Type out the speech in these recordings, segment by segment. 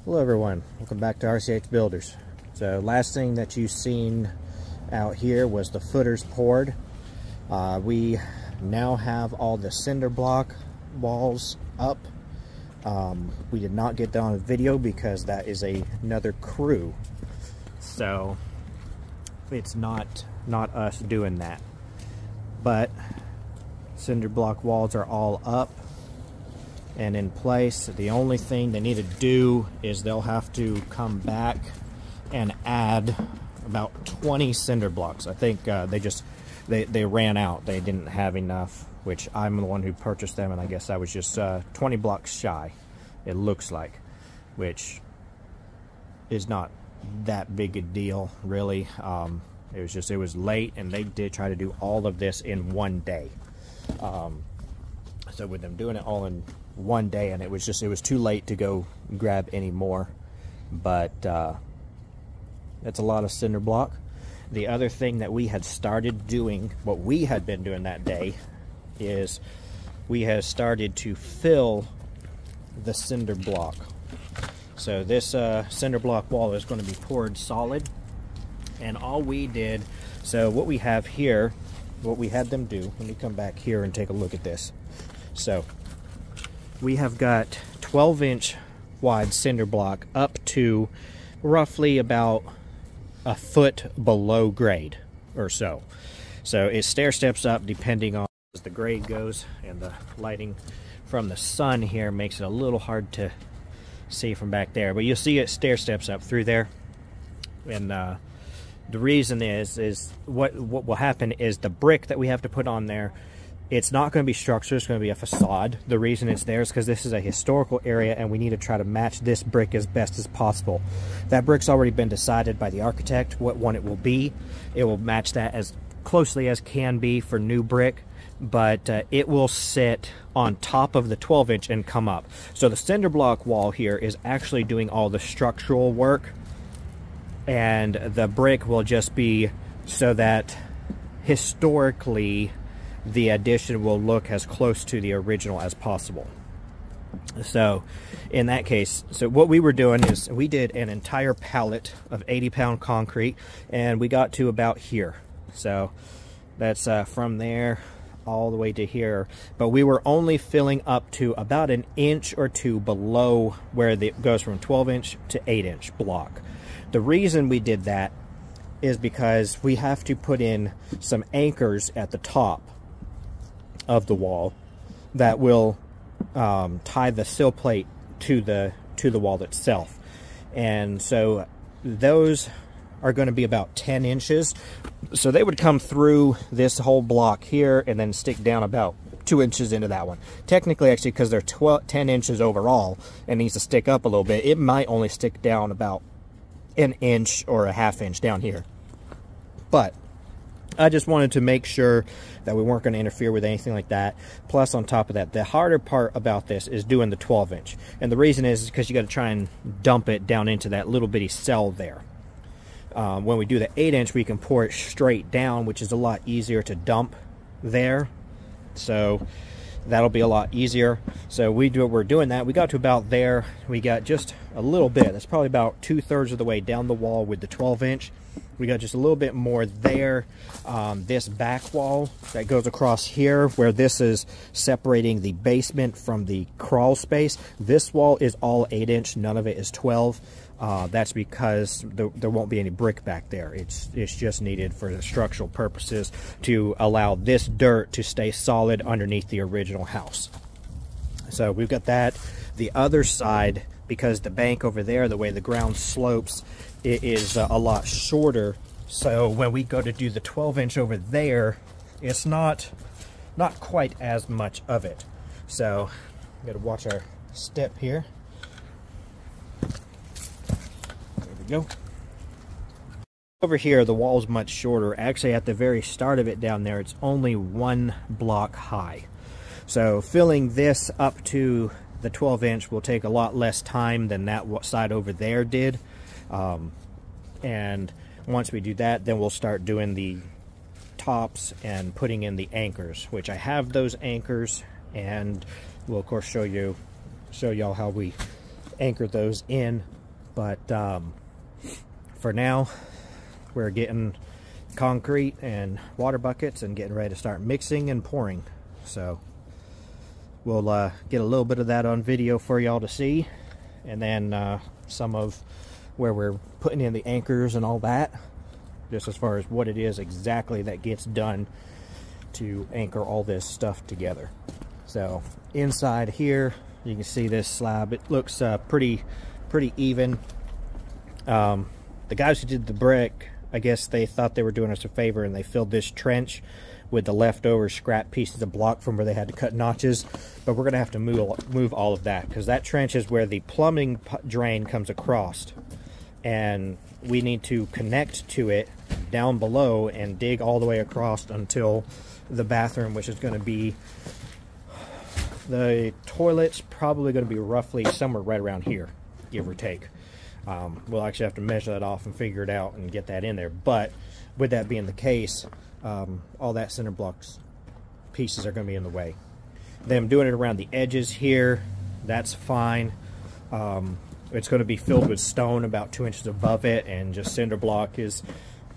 Hello everyone, welcome back to RCH Builders. So last thing that you've seen out here was the footers poured. We now have all the cinder block walls up. We did not get that on video because that is another crew. So it's not us doing that. But cinder block walls are all up and in place. The only thing they need to do is they'll have to come back and add about 20 cinder blocks. I think they ran out. They didn't have enough, which I'm the one who purchased them, and I guess I was just 20 blocks shy, it looks like, which is not that big a deal, really. It was late, and they did try to do all of this in one day. So with them doing it all in one day, and it was too late to go grab any more. But that's a lot of cinder block. The other thing that we had started doing, what we had been doing that day, is we had started to fill the cinder block. So this cinder block wall is going to be poured solid, and all we did, so what we have here, what we had them do, let me come back here and take a look at this. So we have got 12-inch wide cinder block up to roughly about a foot below grade or so. So it stair steps up depending on as the grade goes, and the lighting from the sun here makes it a little hard to see from back there, but you'll see it stair steps up through there. And the reason is what will happen is the brick that we have to put on there, it's not going to be structure, it's going to be a facade. The reason it's there is because this is a historical area and we need to try to match this brick as best as possible. That brick's already been decided by the architect what one it will be. It will match that as closely as can be for new brick, but it will sit on top of the 12-inch and come up. So the cinder block wall here is actually doing all the structural work, and the brick will just be so that historically the addition will look as close to the original as possible. So in that case, so what we were doing is we did an entire pallet of 80-pound concrete, and we got to about here. So that's from there all the way to here, but we were only filling up to about an inch or two below where it goes from 12-inch to 8-inch block. The reason we did that is because we have to put in some anchors at the top of the wall that will tie the sill plate to the wall itself, and so those are going to be about 10 inches. So they would come through this whole block here and then stick down about 2 inches into that one. Technically, actually, because they're 10 inches overall and needs to stick up a little bit, it might only stick down about an inch or a half inch down here. But I just wanted to make sure that we weren't going to interfere with anything like that. Plus, on top of that, the harder part about this is doing the 12-inch. And the reason is because you got to try and dump it down into that little bitty cell there. When we do the 8-inch, we can pour it straight down, which is a lot easier to dump there. So that'll be a lot easier. So we're doing that. We got to about there. We got just a little bit. That's probably about 2/3 of the way down the wall with the 12-inch. We got just a little bit more there. This back wall that goes across here, where this is separating the basement from the crawl space, this wall is all 8-inch. None of it is 12. That's because there won't be any brick back there. It's just needed for the structural purposes to allow this dirt to stay solid underneath the original house. So we've got that. The other side, because the bank over there, the way the ground slopes, it is a lot shorter. So when we go to do the 12-inch over there, it's not quite as much of it. So we got to watch our step here. Go. Over here, the wall's much shorter. Actually, at the very start of it down there, it's only 1 block high. So filling this up to the 12-inch will take a lot less time than that side over there did. And once we do that, then we'll start doing the tops and putting in the anchors, which I have those anchors, and we'll of course show y'all how we anchor those in. But for now, we're getting concrete and water buckets and getting ready to start mixing and pouring. So we'll get a little bit of that on video for y'all to see, and then some of where we're putting in the anchors and all that, just as far as what it is exactly that gets done to anchor all this stuff together. So inside here, you can see this slab. It looks pretty even. The guys who did the brick, I guess they thought they were doing us a favor, and they filled this trench with the leftover scrap pieces of block from where they had to cut notches. But we're gonna have to move all of that, because that trench is where the plumbing drain comes across, and we need to connect to it down below and dig all the way across until the bathroom, which is going to be, the toilet's probably going to be roughly somewhere right around here, give or take. We'll actually have to measure that off and figure it out and get that in there. But with that being the case, all that cinder blocks pieces are going to be in the way. Them doing it around the edges here, that's fine. It's going to be filled with stone about 2 inches above it, and just cinder block is,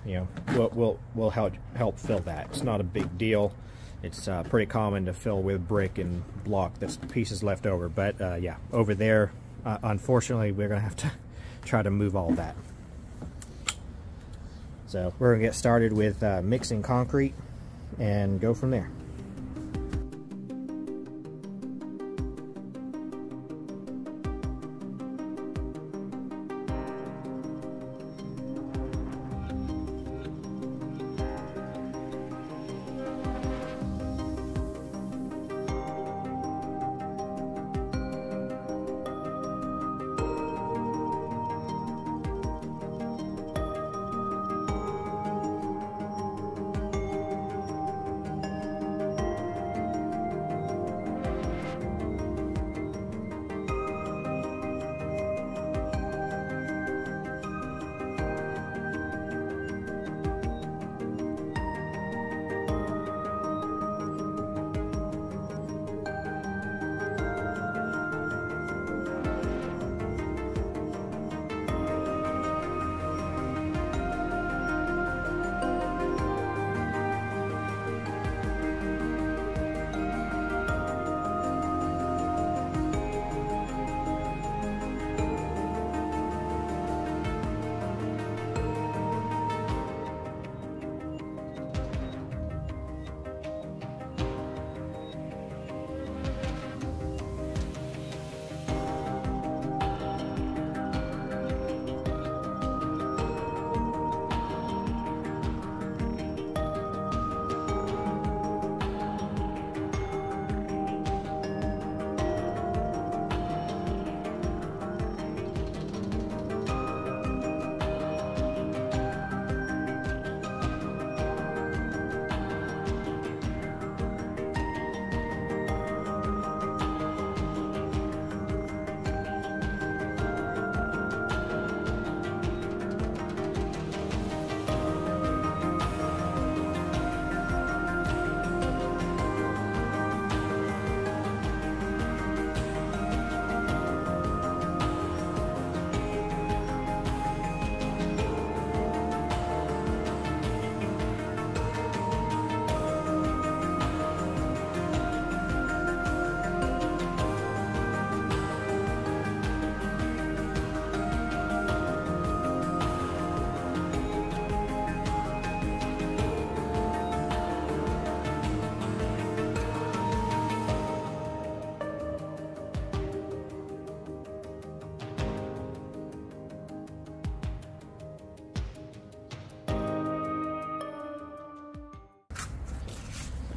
you know, will help fill that. It's not a big deal. It's pretty common to fill with brick and block that's pieces left over. But yeah, over there, unfortunately, we're going to have to try to move all that. So we're going to get started with mixing concrete and go from there.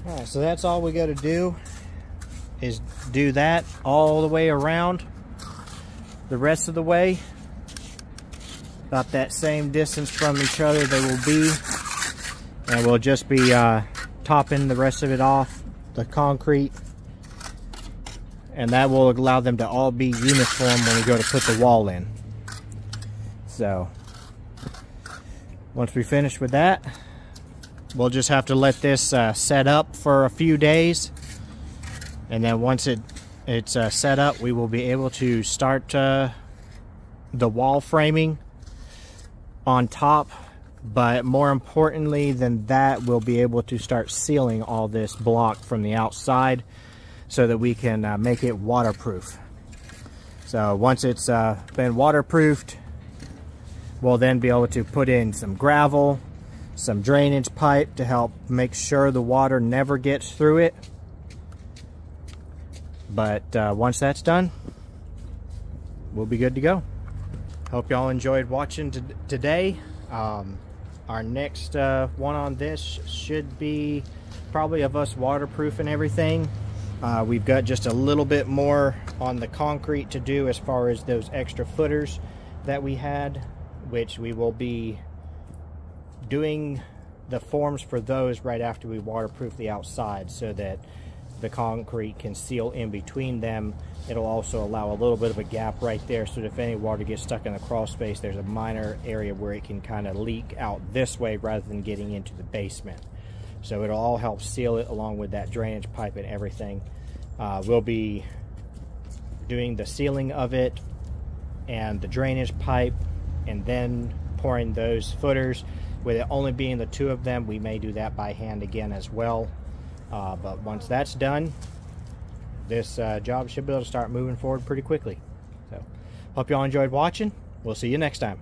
Alright, so that's all we got to do, is do that all the way around. The rest of the way, about that same distance from each other they will be, and we'll just be topping the rest of it off, the concrete, and that will allow them to all be uniform when we go to put the wall in. So once we finish with that, we'll just have to let this set up for a few days, and then once it it's set up, we will be able to start the wall framing on top. But more importantly than that, we'll be able to start sealing all this block from the outside so that we can make it waterproof. So once it's been waterproofed, we'll then be able to put in some gravel, some drainage pipe to help make sure the water never gets through it. But once that's done, we'll be good to go. Hope y'all enjoyed watching today. Our next one on this should be probably of us waterproofing everything. We've got just a little bit more on the concrete to do as far as those extra footers that we had, which we will be doing the forms for those right after we waterproof the outside so that the concrete can seal in between them. It'll also allow a little bit of a gap right there so that if any water gets stuck in the crawl space, there's a minor area where it can kind of leak out this way rather than getting into the basement. So it'll all help seal it along with that drainage pipe and everything. We'll be doing the sealing of it and the drainage pipe and then pouring those footers. With it only being the two of them, we may do that by hand again as well. But once that's done, this job should be able to start moving forward pretty quickly. So, hope y'all enjoyed watching. We'll see you next time.